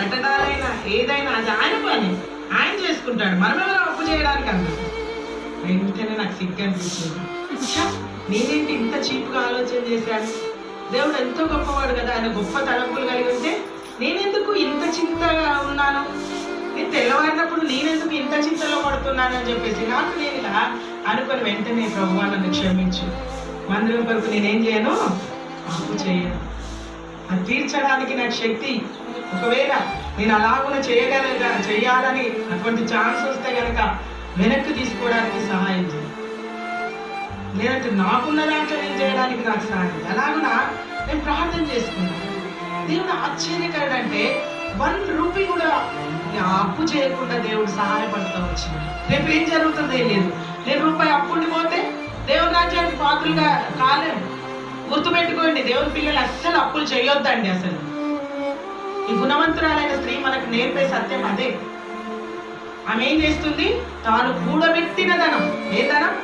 కట్టడాలైనా ఏదైనా అది ఆయన పని, ఆయన చేసుకుంటాడు. మనం ఎవరో అప్పు చేయడానికి అన్నా. వెంటనే నాకు సిగ్గు అనిపించింది. నేనేంటి ఇంత చీప్గా ఆలోచన చేశాను? దేవుడు ఎంతో గొప్పవాడు కదా, ఆయన గొప్ప తలంపులు కలిగి ఉంటే నేనెందుకు ఇంత చింతగా ఉన్నాను? నేను తెల్లవారినప్పుడు నేనెందుకు ఇంత చింతలో పడుతున్నాను అని చెప్పేసి నాకు నేనుగా అనుకుని వెంటనే ప్రభువా నన్ను క్షమించు, మందిరం కొరకు నేనేం చేయను, అప్పు చేయను, అది తీర్చడానికి నాకు శక్తి, ఒకవేళ నేను అలాగున చేయాలని అటువంటి ఛాన్స్ వస్తే కనుక వెనక్కి తీసుకోవడానికి సహాయం చేయాలి, లేదంటే నాకున్న దాంట్లో నేను చేయడానికి నాకు సహాయం. అలాగున నేను ప్రార్థన చేసుకున్నాను. దేవుడు ఆశ్చర్యకరుడు అంటే 1 రూపీ కూడా అప్పు చేయకుండా దేవుడు సహాయపడుతూ వచ్చినాడు. రేపు ఏం జరుగుతుందో లేదు. నేను రూపాయి అప్పుండి పోతే దేవుని రాజ్యానికి పాత్రలుగా కాలేము. గుర్తుపెట్టుకోండి, దేవుని పిల్లలు అస్సలు అప్పులు చేయొద్దండి. అసలు ఈ గుణవంతురాలైన స్త్రీ మనకు నేర్పే సత్యం అదే. ఆమె ఏం చేస్తుంది? తాను కూడబెట్టిన ధనం, ఏ ధనం?